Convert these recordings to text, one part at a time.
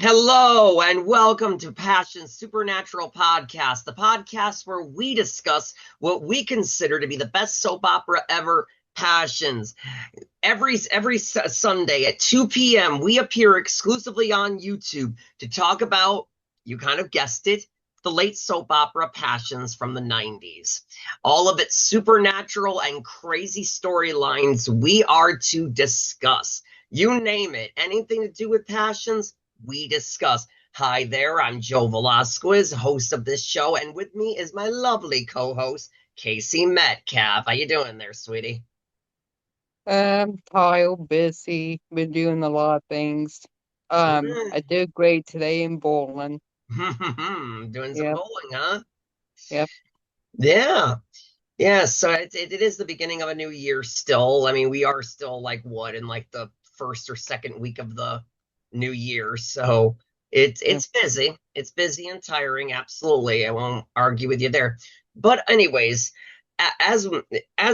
Hello and welcome to Passion Supernatural Podcast, the podcast where we discuss what we consider to be the best soap opera ever, Passions. Every Sunday at 2 p.m., we appear exclusively on YouTube to talk about, you kind of guessed it, the late soap opera Passions from the 90s. All of its supernatural and crazy storylines we are to discuss. You name it, anything to do with Passions, we discuss. Hi there, I'm Joe Velasquez, host of this show, and with me is my lovely co-host, Casey Metcalf. How you doing there, sweetie? Tired, busy, been doing a lot of things. I did great today in bowling. Doing some Yep, bowling, huh? yep. Yeah. Yeah, so it is the beginning of a new year still. I mean, we are still like what in like the first or second week of the new year. So Yeah. it's busy. It's busy and tiring, absolutely. I won't argue with you there. But anyways, as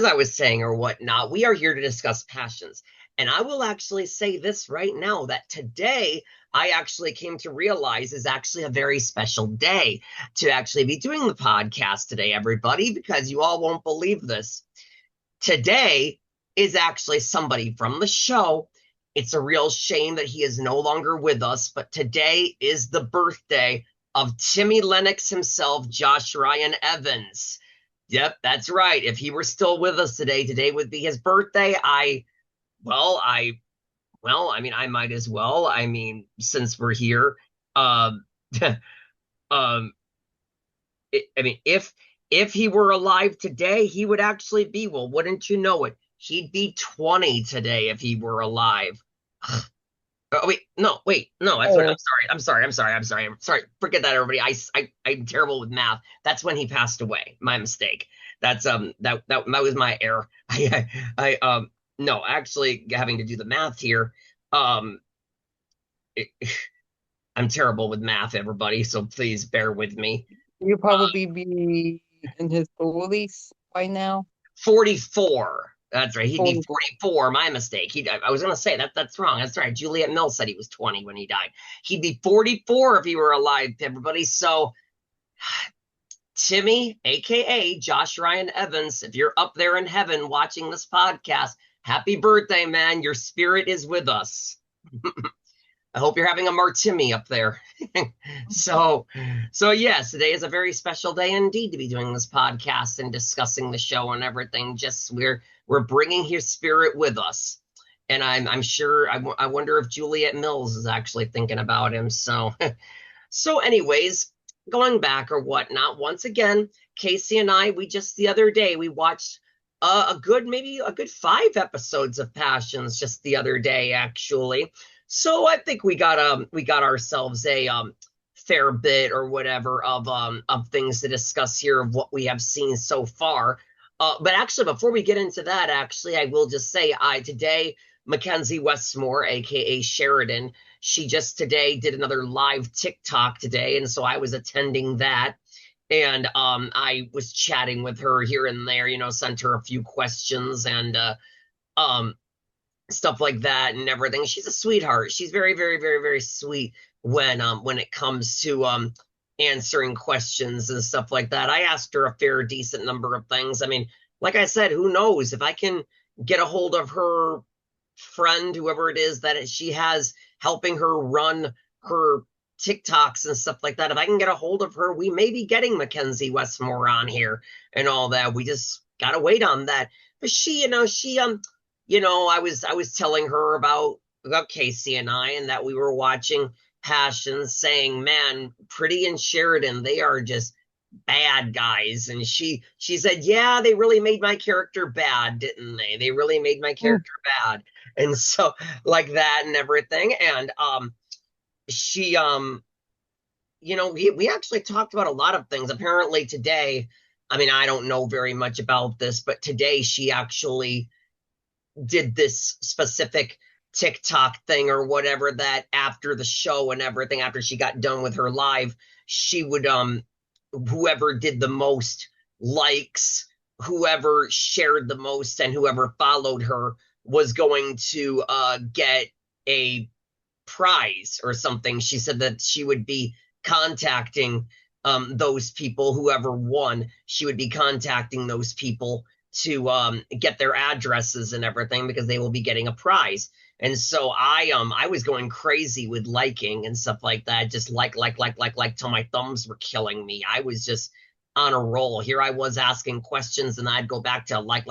I was saying or whatnot, we are here to discuss passions. And I will actually say this right now that today I actually came to realize is actually a very special day to actually be doing the podcast today, everybody, because you all won't believe this. Today is actually somebody from the show. It's a real shame that he is no longer with us, but today is the birthday of Timmy Lennox himself, Josh Ryan Evans. Yep, that's right. If he were still with us today, today would be his birthday. Well, I, I mean, I might as well. I mean, since we're here, um, um, I mean, if he were alive today, he would actually be, well, wouldn't you know it? He'd be 20 today if he were alive. Oh, wait, no, that's what, Oh, I'm sorry. Forget that, everybody. I'm terrible with math. That's when he passed away. My mistake. That was my error. No, actually having to do the math here. Um, it, I'm terrible with math, everybody, so please bear with me. you'll probably be in his 40s by now. 44. That's right. He'd be 40. 44. My mistake. I was going to say that's wrong. That's right. Juliet Mills said he was 20 when he died. He'd be 44 if he were alive, everybody. So, Timmy, aka Josh Ryan Evans, if you're up there in heaven watching this podcast, happy birthday, man. Your spirit is with us. I hope you're having a martini up there. so, so yes, today is a very special day indeed to be doing this podcast and discussing the show and everything. Just we're bringing his spirit with us, and I'm sure I wonder if Juliet Mills is actually thinking about him. So, so anyways, going back or whatnot. Once again, Casey and I, we just the other day we watched maybe a good 5 episodes of Passions just the other day actually. So I think we got ourselves a fair bit or whatever of things to discuss here of what we have seen so far. But actually, before we get into that, actually, I will just say I today Mackenzie Westmore, aka Sheridan, she just today did another live TikTok today, and so I was attending that. And I was chatting with her here and there, sent her a few questions and um stuff like that and everything. She's a sweetheart. She's very, very, very, very sweet when it comes to answering questions and stuff like that. I asked her a fair decent number of things. I mean, like I said, who knows if I can get a hold of her friend, whoever it is that she has helping her run her TikToks and stuff like that. If I can get a hold of her, we may be getting Mackenzie Westmore on here and all that. We just gotta wait on that. But I was telling her about Casey and I, and that we were watching Passion, saying, "Man, Pretty and Sheridan, they are just bad guys." And she said, "Yeah, they really made my character bad, didn't they? They really made my Mm. character bad." And so like that and everything. And she we actually talked about a lot of things. Apparently today, I mean, I don't know very much about this, but today she actually did this specific TikTok thing or whatever that after the show and everything, after she got done with her live, she would whoever did the most likes, whoever shared the most, and whoever followed her was going to get a prize or something. She said that she would be contacting those people, whoever won, she would be contacting those people to get their addresses and everything because they will be getting a prize. And so I was going crazy with liking and stuff like that, just like till my thumbs were killing me. I was just on a roll. Here I was asking questions and I'd go back to like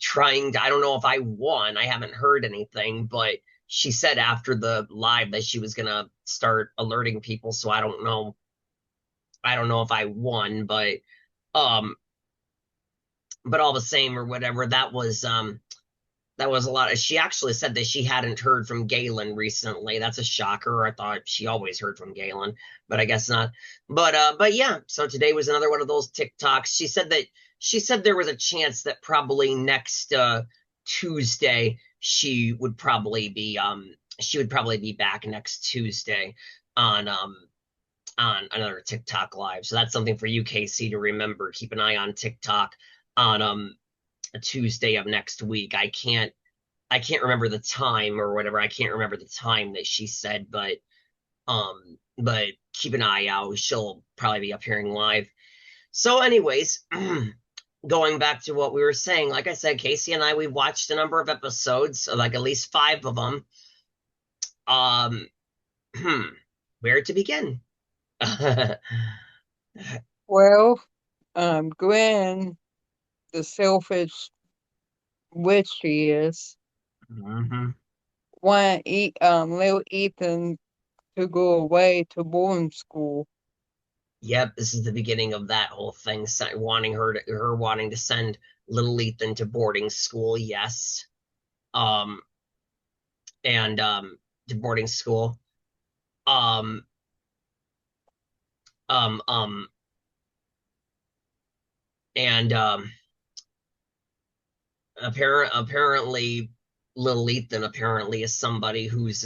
trying to, I don't know if I won. I haven't heard anything, but she said after the live that she was gonna start alerting people, so I don't know. I don't know if I won, um but all the same or whatever, that was a lot of, she actually said that she hadn't heard from Galen recently. That's a shocker. I thought she always heard from Galen, but I guess not. But yeah, so today was another one of those TikToks. She said there was a chance that probably next Tuesday she would probably be back next Tuesday on another TikTok live. So that's something for you, Casey, to remember. Keep an eye on TikTok on a Tuesday of next week. I can't remember the time or whatever. I can't remember the time that she said, but keep an eye out. She'll probably be appearing live. So anyways, going back to what we were saying, like I said, Casey and I, we watched a number of episodes, like at least 5 of them. Where to begin? Well, Gwen, the selfish witch she is, Mhm. want little Ethan to go away to boarding school. Yep, this is the beginning of that whole thing, wanting her wanting to send little Ethan to boarding school. Yes, um, and to boarding school. Um, um, um, and apparently, little Ethan apparently is somebody who's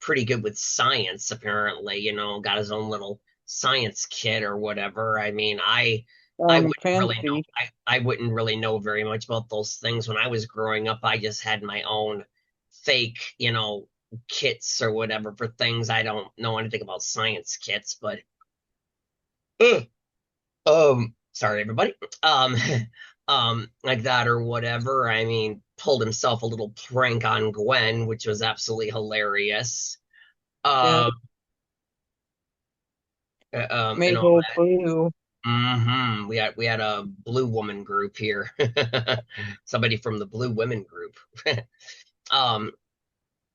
pretty good with science. Apparently, got his own little science kit or whatever. I mean, I wouldn't really know. Fancy. I wouldn't really know very much about those things. When I was growing up, I just had my own fake, kits or whatever for things. I don't know anything about science kits, but sorry everybody. Um, like that or whatever. I mean, pulled himself a little prank on Gwen, which was absolutely hilarious. Yeah, Um, and made all whole that. blue. We had a blue woman group here. Somebody from the blue women group. Um,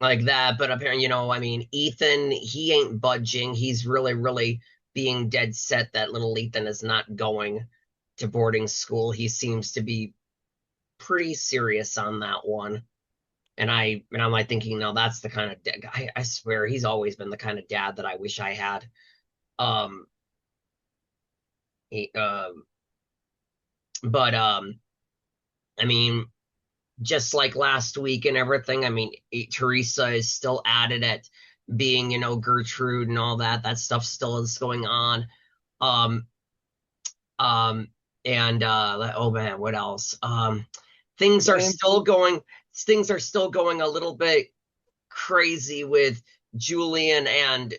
like that. But apparently, I mean, Ethan, he ain't budging. He's really, really being dead set that little Ethan is not going to boarding school. He seems to be pretty serious on that one. And I'm like thinking, no, that's the kind of guy. I swear he's always been the kind of dad that I wish I had. Um, he, but I mean, just like last week and everything. I mean, Teresa is still at it at being, Gertrude and all that. That stuff still is going on. Um, um, and oh man, what else? Things are And still going. Things are still going a little bit crazy with Julian and,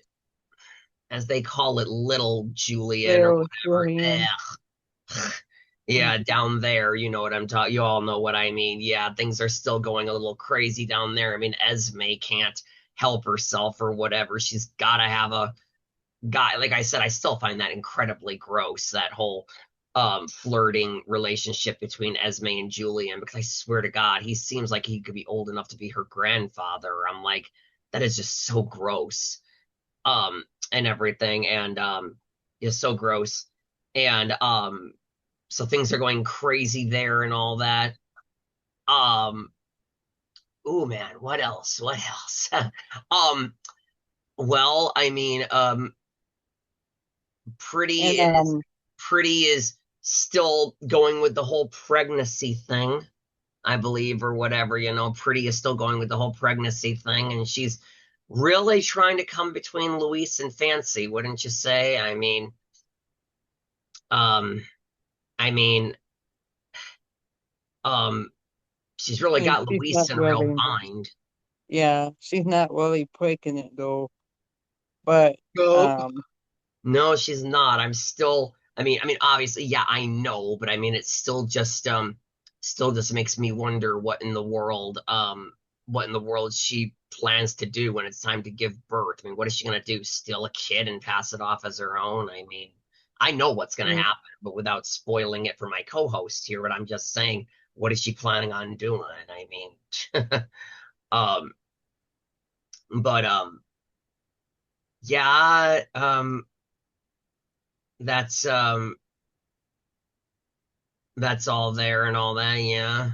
as they call it, little Julian or little whatever. Julian. Yeah, down there, you know what I'm talking. You all know what I mean. Yeah, things are still going a little crazy down there. I mean, Esme can't help herself or whatever. She's got to have a guy. Like I said, I still find that incredibly gross. That whole flirting relationship between Esme and Julian, because I swear to God, he seems like he could be old enough to be her grandfather. I'm like, that is just so gross. And everything, and is so gross. And so things are going crazy there and all that. Um, oh man, what else? What else? um, well, I mean, And Pretty is still going with the whole pregnancy thing, I believe, or whatever, Pretty is still going with the whole pregnancy thing, and she's really trying to come between Luis and Fancy, wouldn't you say? Um, I mean, um, she's really and got she's not Luis in her own ready. mind. Yeah, she's not really breaking it though. But Nope. um, No, she's not. I'm still, I mean, obviously, yeah, I know, but I mean, it's still just makes me wonder what in the world she plans to do when it's time to give birth. I mean, what is she gonna do? Steal a kid and pass it off as her own? I mean, I know what's gonna mm, happen, but without spoiling it for my co-host here, but I'm just saying, what is she planning on doing? I mean, um, but yeah, that's that's all there and all that, yeah.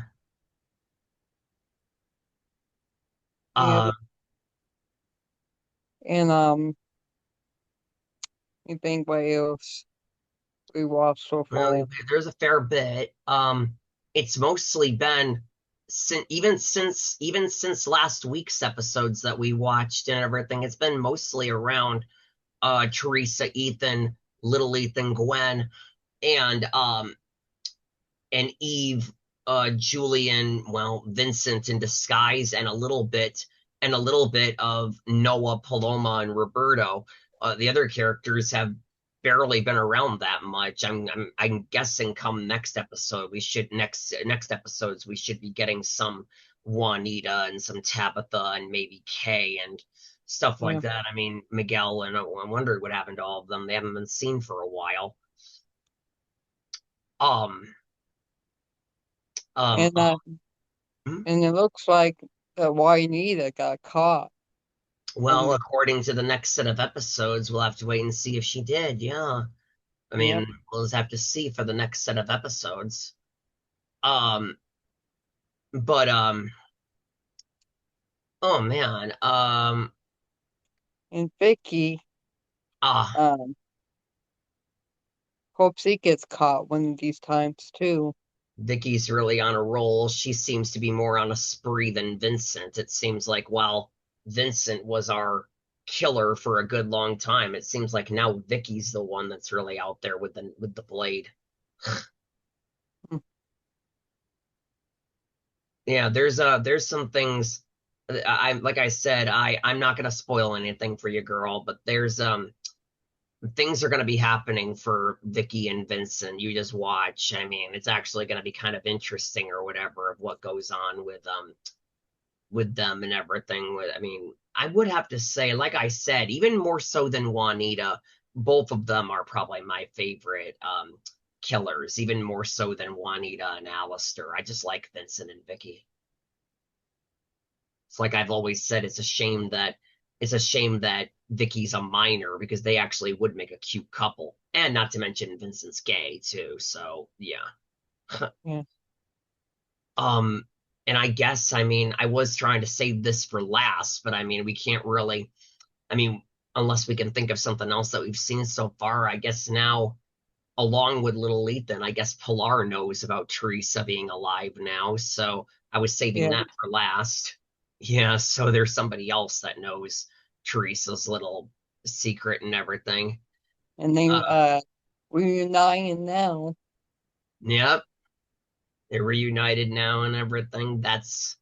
yeah, Uh, and you think what else we watched so well, far? there's a fair bit. It's mostly been even since last week's episodes that we watched and everything. It's been mostly around Teresa, Ethan, Little Ethan, Gwen, and and Eve, Julian, well, Vincent in disguise, and a little bit of Noah, Paloma, and Roberto. The other characters have barely been around that much. I'm guessing come next episodes we should be getting some Juanita and some Tabitha and maybe Kay and stuff like Yeah, that. I mean, Miguel and I wonder what happened to all of them. They haven't been seen for a while. Um, um, and uh, uh, hmm? and it looks like that Juanita got caught. Well, Um, according to the next set of episodes, we'll have to wait and see if she did. Yeah. I yep, mean, we'll just have to see for the next set of episodes. Um, but oh man. and Vicky, Ah, um, hopes he gets caught one of these times too. Vicky's really on a roll. She seems to be more on a spree than Vincent. It seems like while Vincent was our killer for a good long time, it seems like now Vicky's the one that's really out there with the blade. Mm, Yeah, there's some things I like I said, I'm not gonna spoil anything for you, girl, but there's things are gonna be happening for Vicky and Vincent. You just watch. I mean, it's actually gonna be kind of interesting or whatever of what goes on with them and everything. With I mean, I would have to say, like I said, even more so than Juanita, both of them are probably my favorite killers, even more so than Juanita and Alistair. I just like Vincent and Vicky. It's like I've always said, it's a shame that Vicky's a minor because they actually would make a cute couple. And not to mention Vincent's gay too, so yeah. yeah, Um, and I guess I mean I was trying to save this for last, but I mean we can't really I mean unless we can think of something else that we've seen so far, I guess now along with little Ethan, I guess Pilar knows about Teresa being alive now, so I was saving yeah. that for last. Yeah, so there's somebody else that knows Teresa's little secret and everything. And Uh, then reuniting now. yep, they're reunited now and everything. That's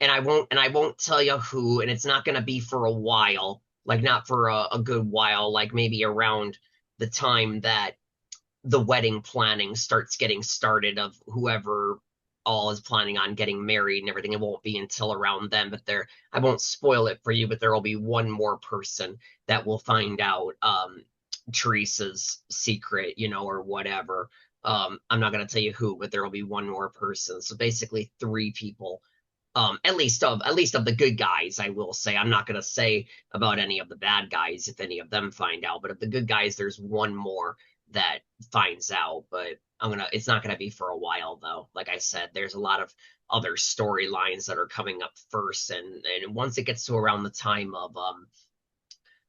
and I won't tell you who, and it's not gonna be for a while, like not for a good while, like maybe around the time that the wedding planning starts getting started of whoever all is planning on getting married and everything. It won't be until around then, but there I won't spoil it for you, but there will be one more person that will find out Teresa's secret, or whatever. I'm not gonna tell you who, but there will be one more person. So basically three people. At least of the good guys, I will say. I'm not gonna say about any of the bad guys if any of them find out, but of the good guys, there's one more that finds out, but it's not gonna be for a while though. Like I said, there's a lot of other storylines that are coming up first, and once it gets to around the time of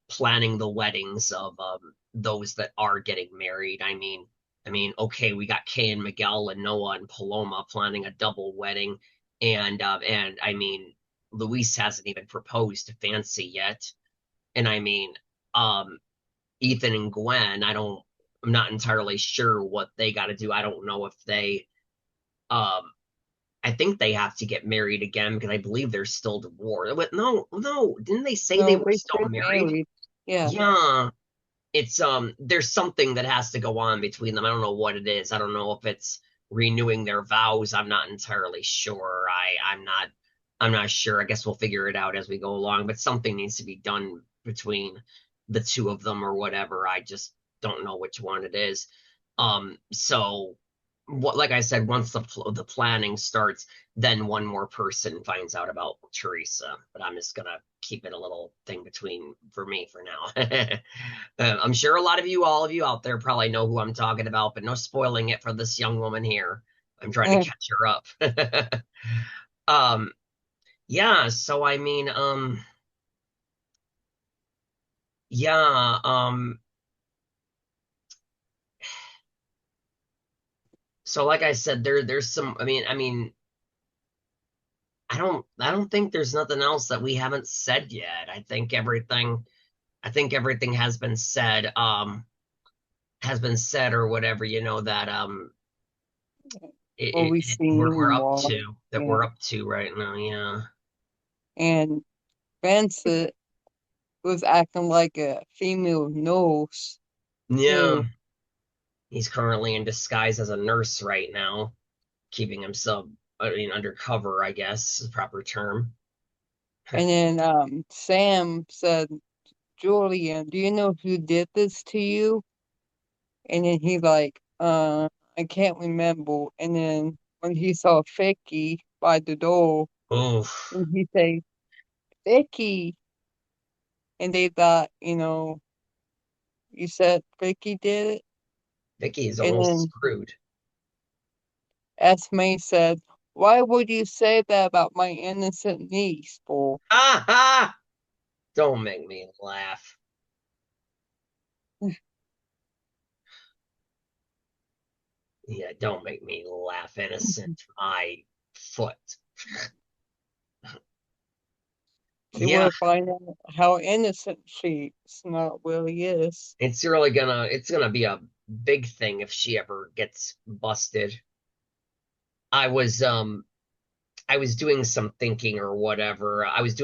planning the weddings of those that are getting married, okay, we got Kay and Miguel and Noah and Paloma planning a double wedding, and I mean Luis hasn't even proposed to Fancy yet, and I mean um Ethan and Gwen, I'm not entirely sure what they got to do. I don't know if they, um, I think they have to get married again because I believe they're still divorced. But no, no, didn't they say they No, were they still still married? married. Yeah. Yeah, it's there's something that has to go on between them. I don't know what it is. I don't know if it's renewing their vows. I'm not entirely sure. I'm not sure. I guess we'll figure it out as we go along, but something needs to be done between the two of them or whatever. I just don't know which one it is. So what, like I said, once the planning starts, then one more person finds out about Teresa. But I'm just gonna keep it a little thing between for me for now. I'm sure a lot of you, all of you out there, probably know who I'm talking about, but no spoiling it for this young woman here. I'm trying to catch her up. um, yeah. So I mean, yeah. So like I said, there's some. I mean, I don't think there's nothing else that we haven't said yet. I think everything has been said or whatever, that What we seen we're and up watched. to that Yeah. we're up to right now. Yeah. And Vincent was acting like a female nurse Yeah. too. He's currently in disguise as a nurse right now, keeping himself undercover, I guess is the proper term. And then Sam said, Julian, do you know who did this to you? And then he like, I can't remember. And then when he saw Vicky by the door, Oof. and he say, Vicky, and they thought, you said Vicky did it. Vicky is And almost then screwed. Esme said, why would you say that about my innocent niece, for? Ha ha! Don't make me laugh. Yeah, don't make me laugh, innocent. My foot. She Yeah, will find out how innocent she not really is. it's gonna be a big thing if she ever gets busted. I was um I was doing some thinking or whatever. I was and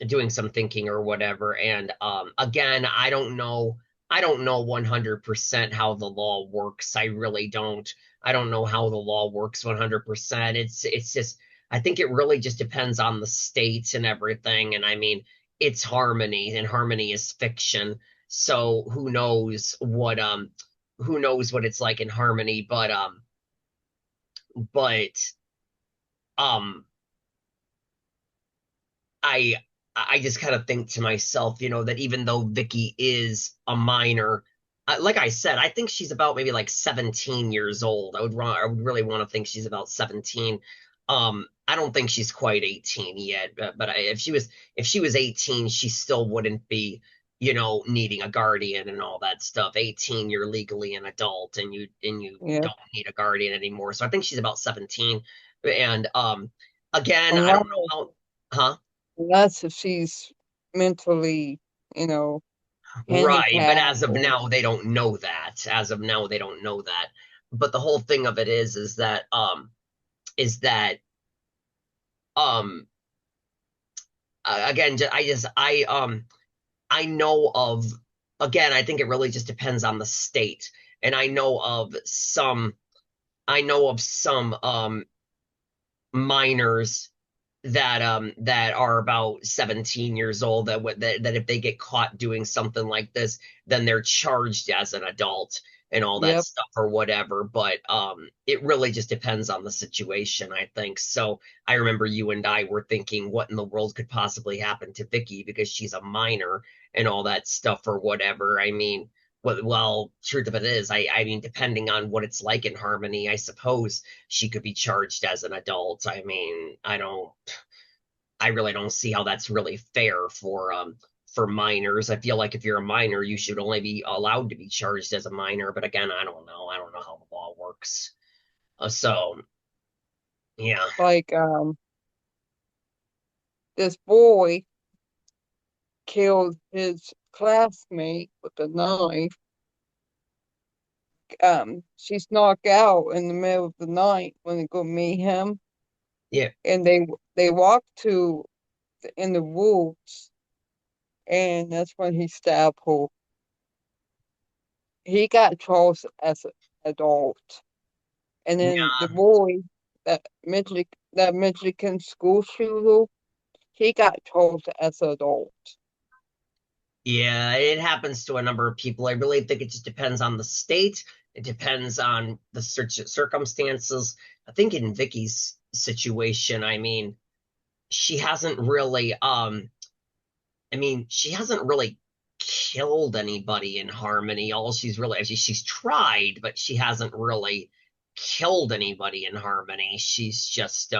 doing some thinking or whatever. And again, I don't know 100% how the law works. I really don't. I don't know how the law works 100%. It's just I think it really just depends on the states and everything. And I mean, it's Harmony, and Harmony is fiction. So who knows what it's like in Harmony, but um I I just kind of think to myself, that even though Vicky is a minor, like I said, I think she's about maybe like 17 years old. I would really want to think she's about 17. I don't think she's quite 18 yet, but if she was 18, she still wouldn't be, needing a guardian and all that stuff. 18, you're legally an adult, and you Yeah. don't need a guardian anymore. So I think she's about 17. And again, I Unless, don't know how, huh? unless if she's mentally, you know, Right, but handicapped as of or now, they don't know that. As of now, they don't know that. But the whole thing of it is that um again, I know of, again, I think it really just depends on the state. And I know of some minors that are about 17 years old that if they get caught doing something like this, then they're charged as an adult and all that yep. stuff or whatever. But it really just depends on the situation, I think. So I remember you and I were thinking, what in the world could possibly happen to Vicky because she's a minor and all that stuff or whatever. I mean, well, truth of it is, I mean, depending on what it's like in Harmony, I suppose she could be charged as an adult. I mean, I really don't see how that's really fair for minors. I feel like if you're a minor, you should only be allowed to be charged as a minor. But again, I don't know. I don't know how the law works. So yeah. Like this boy killed his classmate with a knife, she's knocked out in the middle of the night when they go meet him, Yeah. and they walk to in the woods, and that's when he stabbed her. He got Charles as an adult, and then the boy that Michigan school shooter, he got Charles as an adult. Yeah, it happens to a number of people. I really think it just depends on the state. It depends on the circumstances. I think in Vicky's situation, I mean, she hasn't really, she hasn't really killed anybody in Harmony. All she's really, she's tried, but she hasn't really killed anybody in Harmony. She's just,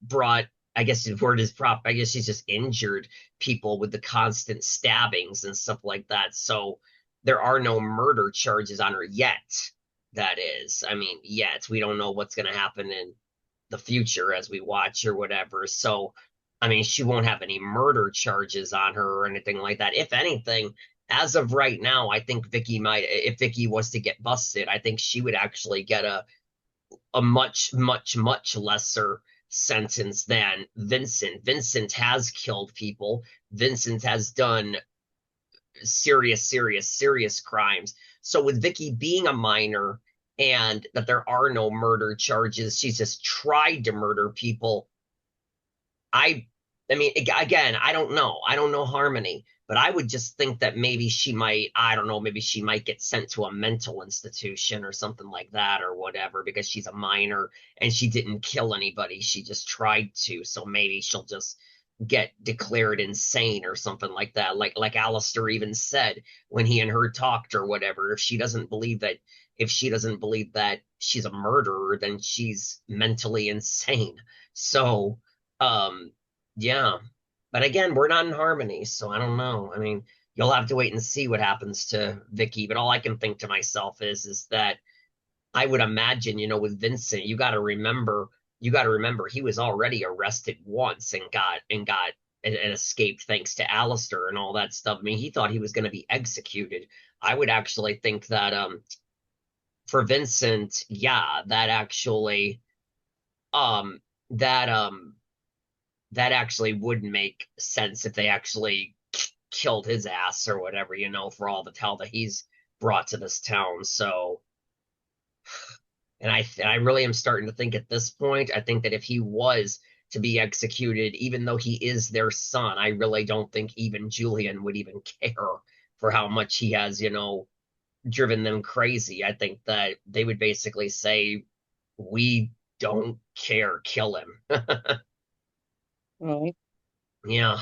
brought, I guess the word is prop, I guess she's just injured people with the constant stabbings and stuff like that. So there are no murder charges on her yet. That is, I mean, yet we don't know what's going to happen in the future as we watch or whatever. So, I mean, she won't have any murder charges on her or anything like that. If anything, as of right now, I think Vicky might, if Vicky was to get busted, I think she would actually get a much, much, much lesser sentence than Vincent. Vincent has killed people. Vincent has done serious, serious, serious crimes. So with Vicky being a minor and that there are no murder charges, she's just tried to murder people. I I mean, again, I don't know. I don't know Harmony, but I would just think that maybe she might, I don't know, maybe she might get sent to a mental institution or something like that or whatever because she's a minor and she didn't kill anybody. She just tried to. So maybe she'll just get declared insane or something like that. Like Alistair even said when he and her talked or whatever, if she doesn't believe that she's a murderer, then she's mentally insane. So um yeah. But again, we're not in Harmony, so I don't know. I mean, you'll have to wait and see what happens to Vicky, but all I can think to myself is that I would imagine, with Vincent, you got to remember he was already arrested once and escaped thanks to Alistair and all that stuff. I mean, he thought he was going to be executed. I would actually think that for Vincent, yeah, um that um that actually would make sense if they actually killed his ass or whatever, for all the hell that he's brought to this town. So, and I really am starting to think at this point, I think that if he was to be executed, even though he is their son, I really don't think even Julian would even care for how much he has, driven them crazy. I think that they would basically say, we don't care, kill him. Right. Yeah.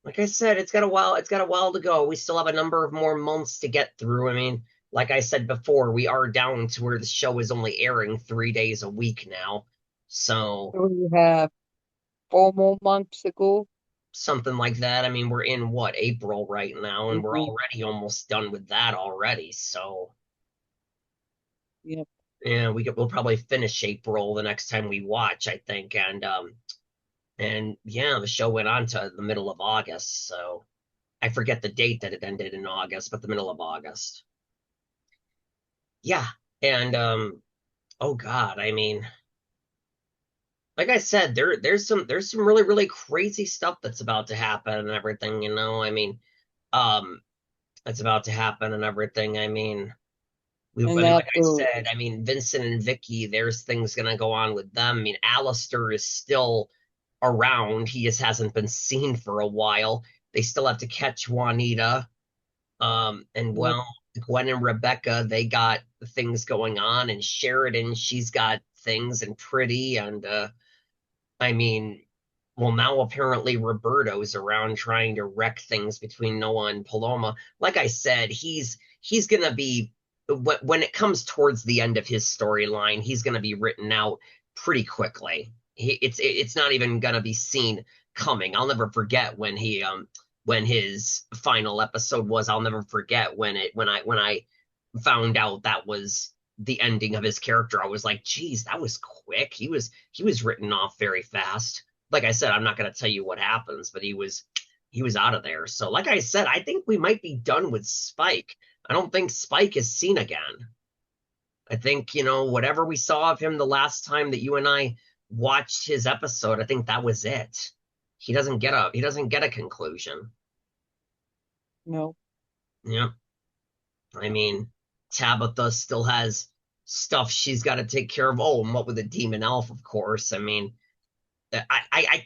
Like I said, it's got a while to go. We still have a number of more months to get through. I mean, like I said before, we are down to where the show is only airing 3 days a week now. So So we have 4 more months to go. something like that. I mean, we're in what, April right now, and we're Hmm. already almost done with that already. So Yep. yeah, we'll probably finish April the next time we watch, I think. And yeah, the show went on to the middle of August, so I forget the date that it ended in August, but the middle of August. Yeah. And oh God, I mean, like I said, there's some really, really crazy stuff that's about to happen and everything, I mean, um that's about to happen and everything. And Like I after, said, Vincent and Vicky, there's things gonna go on with them. I mean, Alistair is still around. He just hasn't been seen for a while. They still have to catch Juanita. And yep, well, Gwen and Rebecca, they got things going on, and Sheridan, she's got things, and Pretty, and I mean, well, now apparently Roberto's around trying to wreck things between Noah and Paloma. Like I said, he's gonna be when it comes towards the end of his storyline, he's gonna be written out pretty quickly. It's not even gonna be seen coming. I'll never forget when his final episode was. I'll never forget when I found out that was the ending of his character. I was like, geez, that was quick. He was written off very fast. Like I said, I'm not going to tell you what happens, but he was out of there. So like I said, I think we might be done with Spike. I don't think Spike is seen again. I think, whatever we saw of him the last time that you and I watched his episode, I think that was it. He doesn't get a conclusion. No. Yeah. I mean, Tabitha still has stuff she's got to take care of. Oh, and what with the demon elf, of course. I mean, I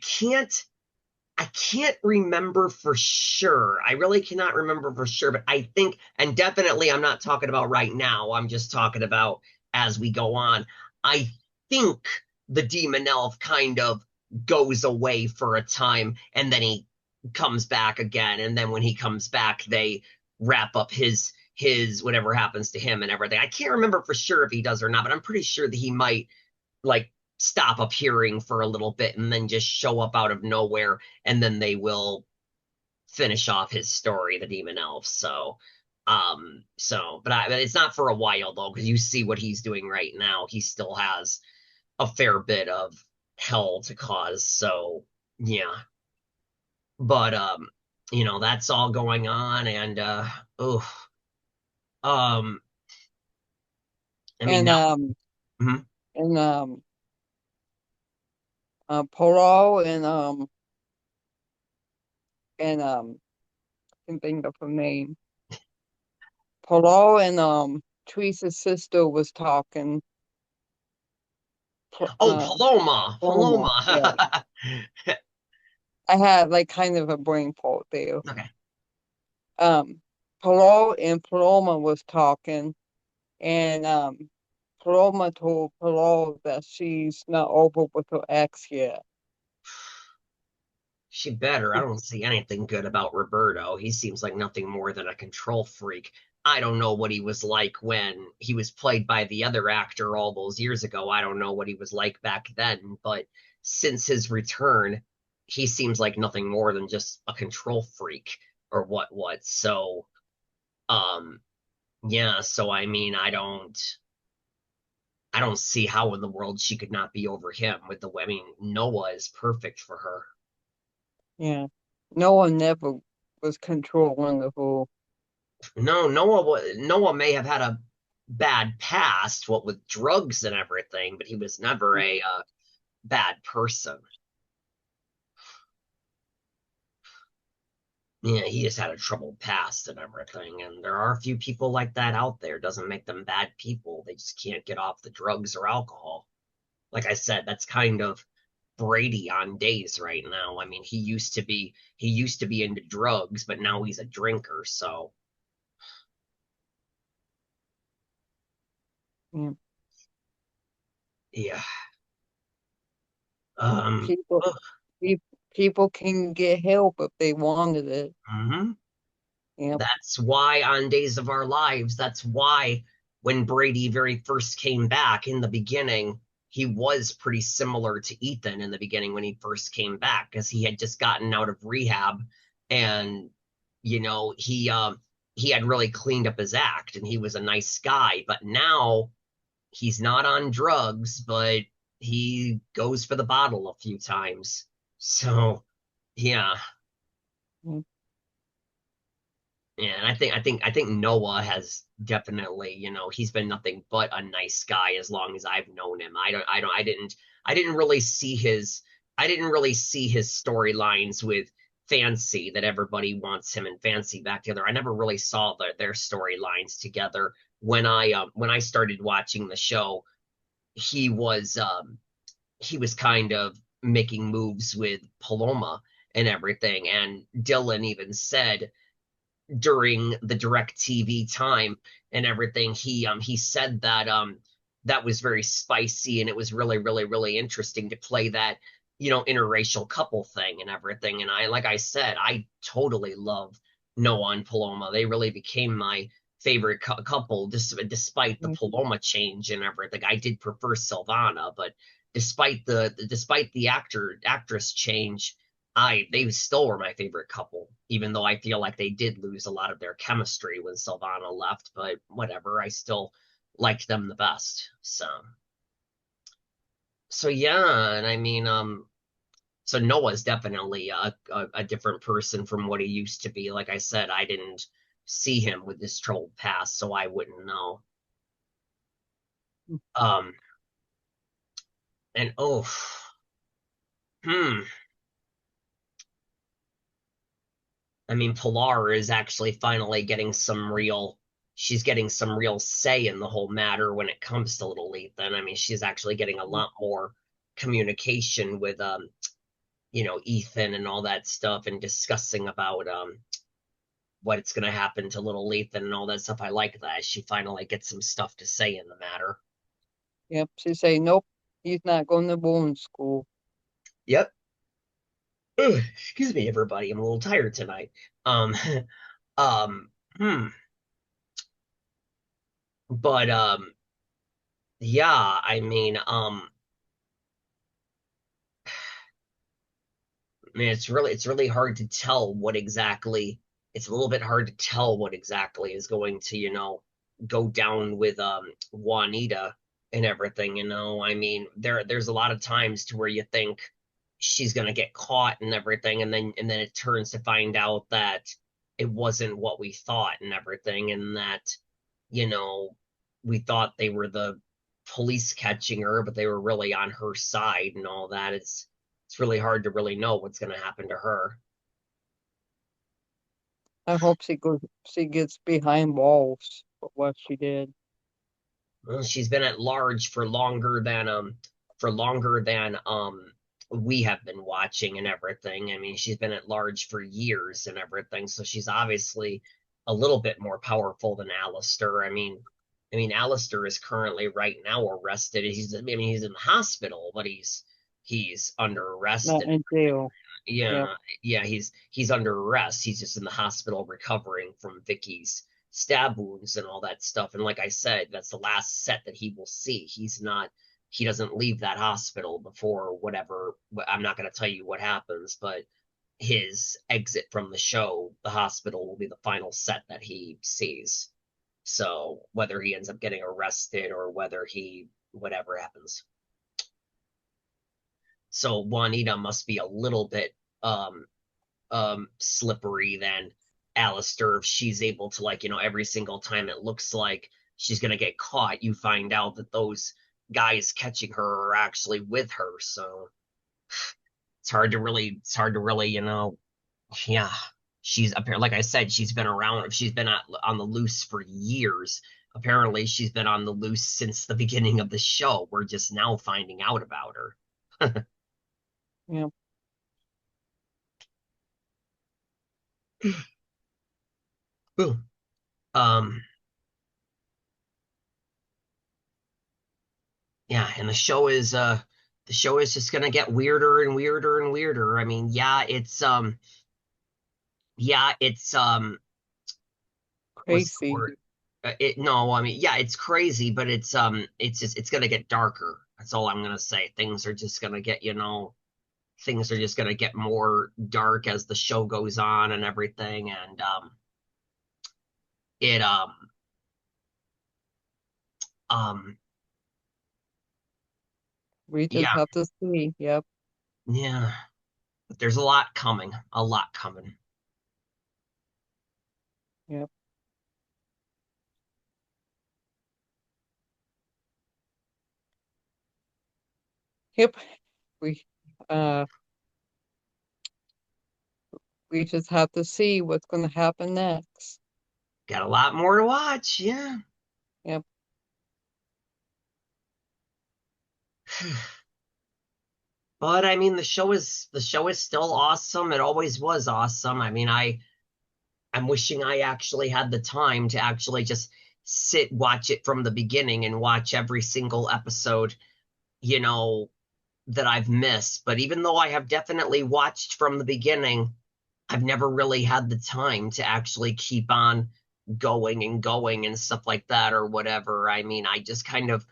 can't remember for sure. I really cannot remember for sure, but I think, and definitely I'm not talking about right now. I'm just talking about as we go on. I think the demon elf kind of goes away for a time and then he comes back again. And then when he comes back, they wrap up his whatever happens to him and everything. I can't remember for sure if he does or not, but I'm pretty sure that he might like stop appearing for a little bit and then just show up out of nowhere and then they will finish off his story, the demon elf. But it's not for a while though, because you see what he's doing right now. He still has a fair bit of hell to cause. So yeah. But that's all going on and oh um I mean And now mhm. and Paul and I can think of her name. Paul and Teresa's sister was talking. Oh, Paloma. Paloma, yeah. Paloma. I had like kind of a brain fault there. Okay. Paul and Paloma was talking, and Paloma told Paul that she's not over with her ex yet. She better. I don't see anything good about Roberto. He seems like nothing more than a control freak. I don't know what he was like when he was played by the other actor all those years ago. I don't know what he was like back then, but since his return, he seems like nothing more than just a control freak or what. So, um, yeah, so I mean, I don't see how in the world she could not be over him with the way, I mean, Noah is perfect for her. Yeah. No one never was controlling the whole. No, Noah may have had a bad past, what with drugs and everything, but he was never a bad person. Yeah, he just had a troubled past and everything, and there are a few people like that out there. Doesn't make them bad people. They just can't get off the drugs or alcohol. Like I said, that's kind of Brady on days right now. I mean, he used to be into drugs, but now he's a drinker, so Yeah. yeah. Um, People, ugh, people can get help if they wanted it. mhm. Yep. That's why on Days of Our Lives, that's why when Brady very first came back in the beginning, he was pretty similar to Ethan in the beginning when he first came back because he had just gotten out of rehab and he had really cleaned up his act and he was a nice guy, but now he's not on drugs, but he goes for the bottle a few times. So, yeah. Yep. Yeah, and I think Noah has definitely, he's been nothing but a nice guy as long as I've known him. I didn't really see his storylines with Fancy that everybody wants him and Fancy back together. I never really saw their storylines together when I started watching the show. He was kind of making moves with Paloma and everything, and Dylan even said during the DirecTV time and everything, he said that that was very spicy and it was really, really, really interesting to play that, interracial couple thing and everything. And like I said, I totally love Noah and Paloma. They really became my favorite couple, despite the Yep. Paloma change and everything. I did prefer Sylvana, but despite the actress change, they still were my favorite couple, even though I feel like they did lose a lot of their chemistry when Sylvana left, but whatever, I still liked them the best. So yeah, and I mean, So Noah's definitely a different person from what he used to be. Like I said, I didn't see him with this troubled past, so I wouldn't know. Um, and oh, hmm. I mean, Pilar is actually finally getting she's getting some real say in the whole matter when it comes to little Ethan. I mean, she's actually getting a lot more communication with, Ethan and all that stuff and discussing about, what's going to happen to little Ethan and all that stuff. I like that. She finally gets some stuff to say in the matter. Yep. She say, nope, he's not going to boarding school. Yep. Ugh, excuse me, everybody. I'm a little tired tonight. Um, um, hmm. But, yeah, I mean, I mean, it's really hard to tell what exactly. It's a little bit hard to tell what exactly is going to, go down with Juanita and everything, I mean, there's a lot of times to where you think she's gonna get caught and everything, and then it turns to find out that it wasn't what we thought and everything, and that, you know, we thought they were the police catching her, but they were really on her side and all that. It's really hard to really know what's going to happen to her. I hope she gets behind walls for what she did. Well, she's been at large for longer than we have been watching and everything. I mean, she's been at large for years and everything, so she's obviously a little bit more powerful than Alistair. I mean, Alistair is currently right now arrested. He's in the hospital, but he's under arrest. Not in jail. Yep. Yeah, yeah, he's under arrest. He's just in the hospital recovering from Vicky's stab wounds and all that stuff. And like I said, that's the last set that he will see. He doesn't leave that hospital before whatever. I'm not going to tell you what happens, but his exit from the show, the hospital, will be the final set that he sees. So whether he ends up getting arrested or whatever happens. So Juanita must be a little bit um slippery than Alistair if she's able to, like, every single time it looks like she's gonna get caught, you find out that those guys catching her are actually with her. So it's hard to really, yeah. She's apparently, like I said, she's been around, she's been on the loose for years. Apparently she's been on the loose since the beginning of the show. We're just now finding out about her. Yep. Ooh. Um, yeah, and the show is just gonna get weirder and weirder and weirder. I mean, yeah, it's what's the Crazy. word? It no, I mean, yeah, it's crazy, but it's gonna get darker. That's all I'm gonna say. Things are just gonna get more dark as the show goes on and everything, and it um We just yeah, have to see. Yep. yeah. But there's a lot coming, a lot coming. Yep. Yep. We uh we just have to see what's gonna happen next. Got a lot more to watch, yeah. Yep. But I mean, the show is still awesome. It always was awesome. I mean, I'm wishing I actually had the time to actually just watch it from the beginning and watch every single episode, you know, that I've missed. But even though I have definitely watched from the beginning, I've never really had the time to actually keep on going and stuff like that or whatever. I mean, I just kind of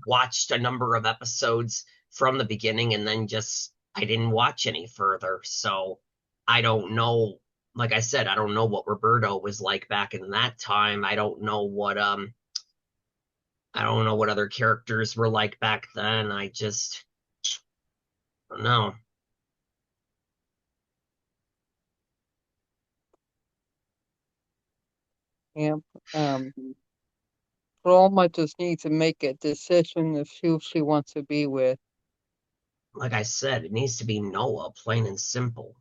watched a number of episodes from the beginning and then just I didn't watch any further. So I don't know. Like I said, I don't know what Roberto was like back in that time. I don't know what other characters were like back then. I just don't know. Yeah. Um, Roma just needs to make a decision of who she wants to be with. Like I said, it needs to be Noah, plain and simple.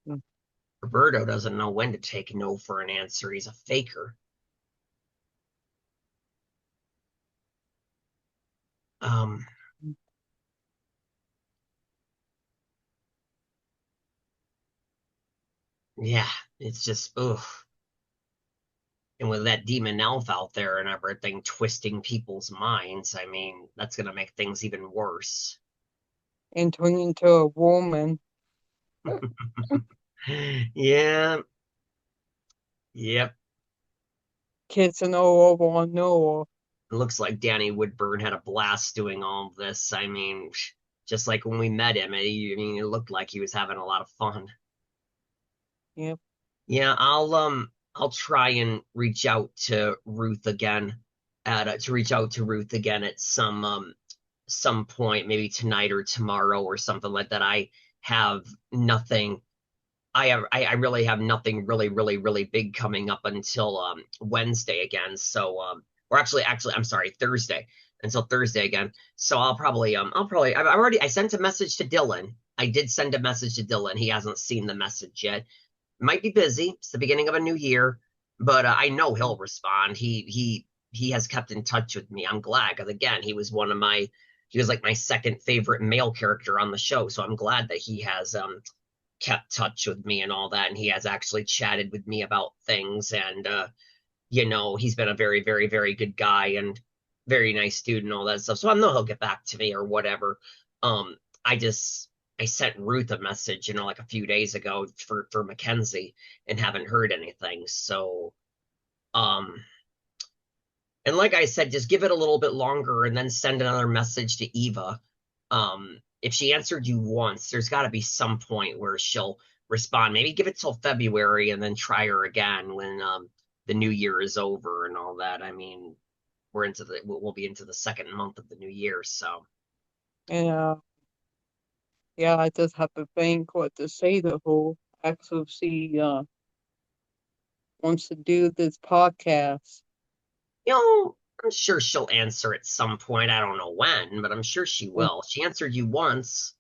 Mm. Roberto doesn't know when to take no for an answer. He's a faker. Um, yeah, it's just ugh. And with that demon elf out there and everything twisting people's minds, I mean, that's gonna make things even worse. And turn into a woman. Yeah, yep. Kissing all over on Noah. It looks like Danny Woodburn had a blast doing all of this. I mean, just like when we met him, it looked like he was having a lot of fun. Yep. Yeah, I'll try and reach out to Ruth again at some point, maybe tonight or tomorrow or something like that. Have nothing I really have nothing really big coming up until Wednesday again. So or actually I'm sorry, Thursday. Until Thursday again. So I sent a message to Dylan. I did send a message to Dylan. He hasn't seen the message yet. Might be busy. It's the beginning of a new year, but I know he'll respond. He has kept in touch with me. I'm glad because again, he was like my second favorite male character on the show. So I'm glad that he has kept touch with me and all that, and he has actually chatted with me about things. And he's been a very good guy and very nice dude and all that stuff. So I know he'll get back to me or whatever. Um, I just I sent Ruth a message, like a few days ago for Mackenzie and haven't heard anything. So um and like I said, just give it a little bit longer and then send another message to Eva. If she answered you once, there's got to be some point where she'll respond. Maybe give it till February and then try her again when the new year is over and all that. I mean, we'll be into the second month of the new year, so And yeah, I just have to think what to say to her. Actually, she wants to do this podcast. I'm sure she'll answer at some point. I don't know when, but I'm sure she Mm. will. She answered you once.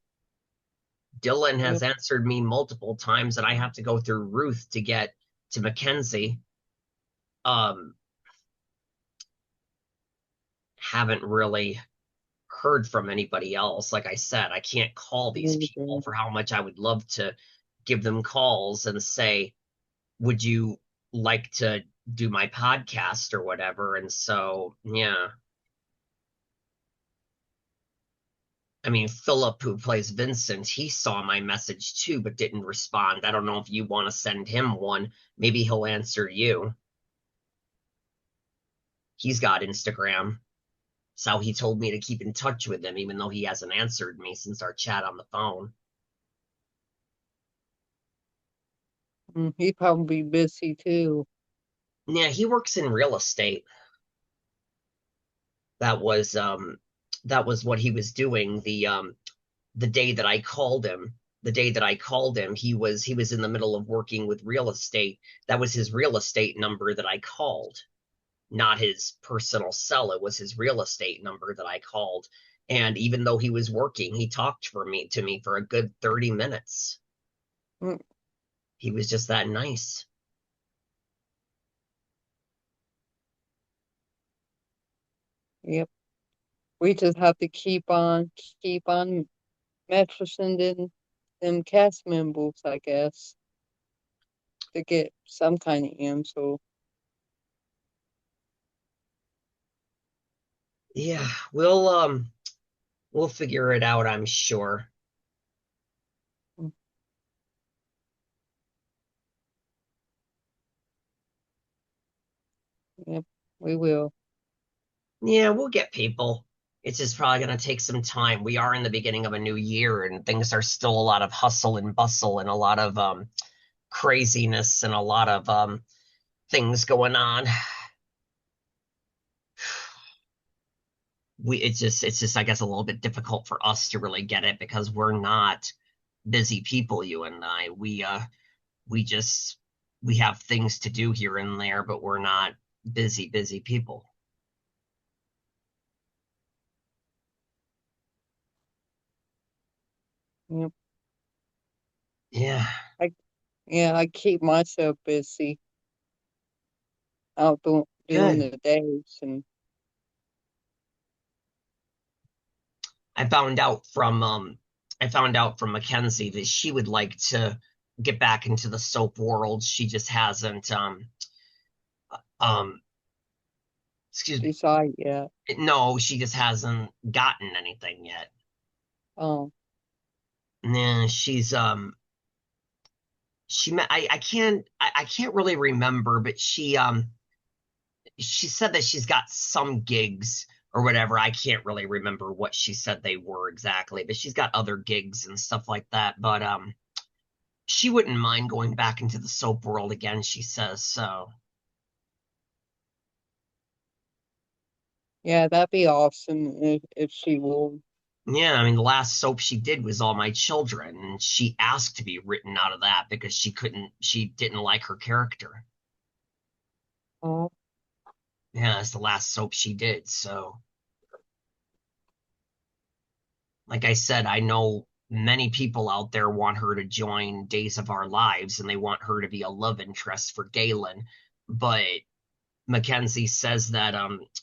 Dylan has Yep. answered me multiple times, and I have to go through Ruth to get to Mackenzie. Um, haven't really heard from anybody else. Like I said, I can't call these people for how much I would love to give them calls and say, would you like to do my podcast or whatever? And so, yeah. I mean, Philip, who plays Vincent, he saw my message too, but didn't respond. I don't know if you want to send him one. Maybe he'll answer you. He's got Instagram. So he told me to keep in touch with him, even though he hasn't answered me since our chat on the phone. He probably busy too. Yeah, he works in real estate. That was what he was doing the day that I called him. The day that I called him, he was in the middle of working with real estate. That was his real estate number that I called, not his personal cell. It was his real estate number that I called. And even though he was working, he talked to me for a good 30 minutes. Mm. He was just that nice. Yep. We just have to keep on messaging them cast members, I guess, to get some kind of answer. Yeah, we'll figure it out, I'm sure. Mm. Yep, we will. Yeah, we'll get people. It's just probably going to take some time. We are in the beginning of a new year and things are still a lot of hustle and bustle and a lot of craziness and a lot of things going on. It's just I guess a little bit difficult for us to really get it because we're not busy people, you and I. We just we have things to do here and there, but we're not busy people. Yep. Yeah, I yeah, I keep myself busy out doing good. the days and I found out from Mackenzie that she would like to get back into the soap world. She just hasn't um excuse me. decide yet. No, she just hasn't gotten anything yet. Um, Nah, she met I can't really remember, but she said that she's got some gigs or whatever. I can't really remember what she said they were exactly, but she's got other gigs and stuff like that. But she wouldn't mind going back into the soap world again, she says. So, yeah, that'd be awesome if she will. yeah, I mean, the last soap she did was All My Children, and she asked to be written out of that because she didn't like her character. Uh, Yeah, it's the last soap she did. So, like I said, I know many people out there want her to join Days of Our Lives and they want her to be a love interest for Galen. But Mackenzie says that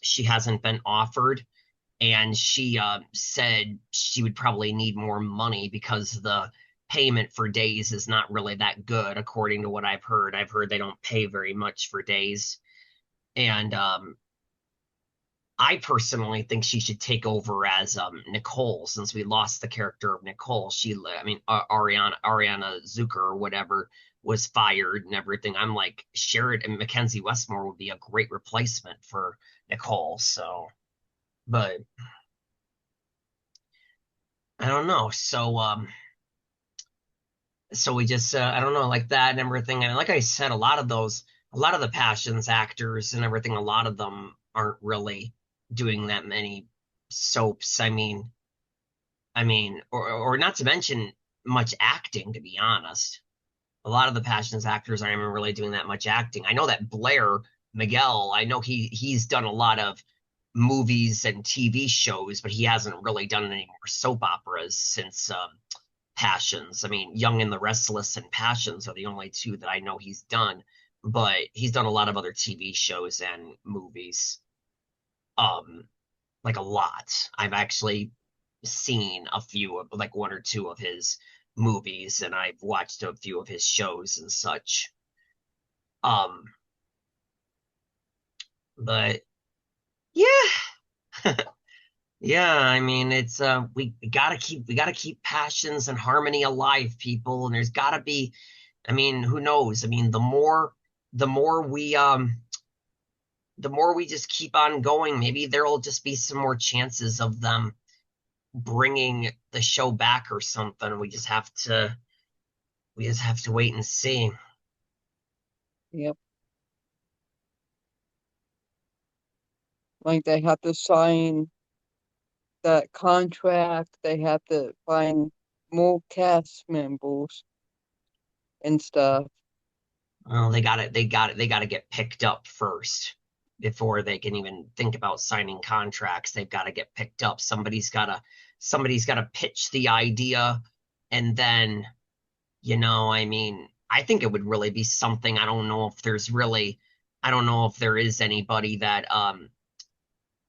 she hasn't been offered, and she said she would probably need more money because the payment for Days is not really that good, according to what I've heard. I've heard they don't pay very much for Days. And I personally think she should take over as Nicole, since we lost the character of Nicole. I mean, Ariana Zucker or whatever was fired and everything. I'm like, Sheridan and Mackenzie Westmore would be a great replacement for Nicole. So, but I don't know. So we just, I don't know, like that and everything. And like I said, a lot of the Passions actors and everything, a lot of them aren't really doing that many soaps. Or not to mention much acting, to be honest. A lot of the Passions actors aren't even really doing that much acting. I know that Blair Miguel, I know he's done a lot of movies and TV shows, but he hasn't really done any more soap operas since Passions. I mean, Young and the Restless and Passions are the only two that I know he's done, but he's done a lot of other TV shows and movies. Um, like a lot. I've actually seen a few of like one or two of his movies and I've watched a few of his shows and such. Um, but yeah, yeah, I mean it's we gotta keep passions and harmony alive, people, and there's gotta be, I mean, who knows? I mean, the more we the more we just keep on going, maybe there'll just be some more chances of them bringing the show back or something. We just have to wait and see. yep, like they have to sign that contract. They have to find more cast members and stuff. Well, they got to get picked up first before they can even think about signing contracts. They've got to get picked up. Somebody's got to pitch the idea, and then, I mean, I think it would really be something. I don't know if there is anybody that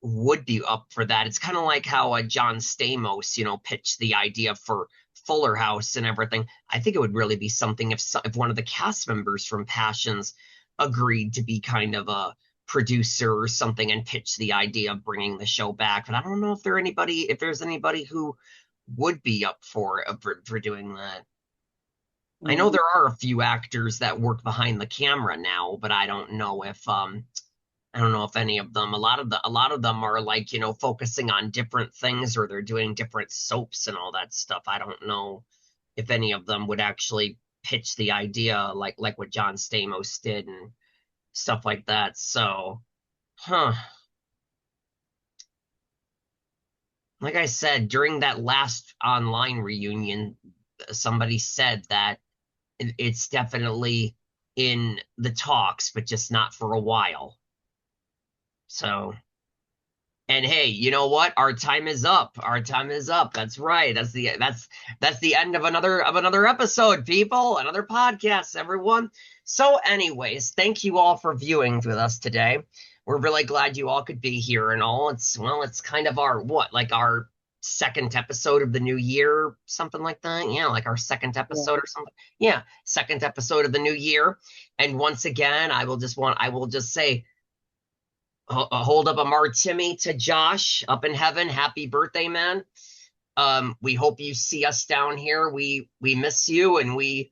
would be up for that. It's kind of like how John Stamos, pitched the idea for Fuller House and everything. I think it would really be something if one of the cast members from Passions agreed to be kind of a producer or something and pitch the idea of bringing the show back. But I don't know if there's anybody who would be up for doing that. I know Mm, there are a few actors that work behind the camera now, but I don't know if any of them. A lot of them are like, focusing on different things or they're doing different soaps and all that stuff. I don't know if any of them would actually pitch the idea like what John Stamos did and stuff like that. So, huh. Like I said, during that last online reunion, somebody said that it's definitely in the talks, but just not for a while. So, and hey, you know what? Our time is up. Our time is up. That's right. That's the end of another episode, people. Another podcast, everyone. So, anyways, thank you all for viewing with us today. We're really glad you all could be here and all. It's kind of our second episode of the new year, something like that. Yeah, like our second episode or something. Yeah, second episode of the new year. And once again, I will just say, hold up a martini to Josh up in heaven. Happy birthday, man. We hope you see us down here. We miss you, and we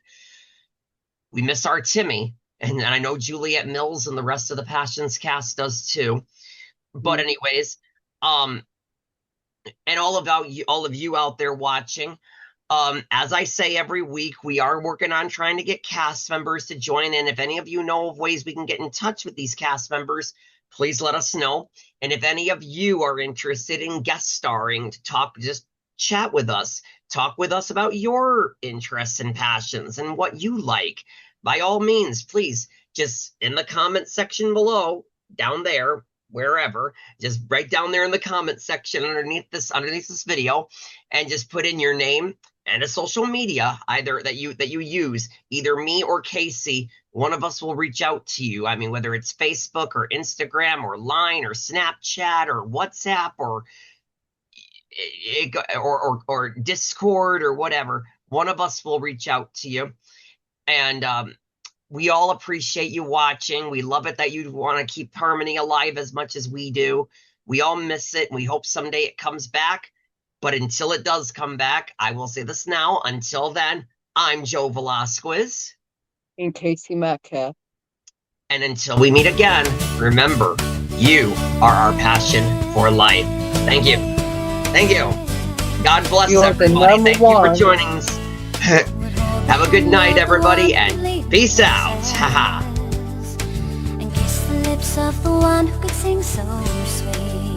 miss our Timmy. And I know Juliet Mills and the rest of the Passions cast does too. But anyways, and all of you out there watching, as I say every week, we are working on trying to get cast members to join in. If any of you know of ways we can get in touch with these cast members, please let us know. And if any of you are interested in guest starring to talk, just chat with us. Talk with us about your interests and passions and what you like. By all means, please, just in the comment section below, down there, wherever, just right down there in the comment section underneath this video, and just put in your name and a social media either that you use, either me or Casey. One of us will reach out to you. I mean, whether it's Facebook or Instagram or Line or Snapchat or WhatsApp or Discord or whatever, one of us will reach out to you. And we all appreciate you watching. We love it that you want to keep Harmony alive as much as we do. We all miss it, and we hope someday it comes back. But until it does come back, I will say this now. Until then, I'm Joe Velasquez. And Casey Metcalf. And until we meet again, remember, you are our passion for life. Thank you. Thank you. God bless everybody. Thank you for joining us. Have a good night, everybody, and peace out. Haha. And kiss the lips of the one who could sing so sweet.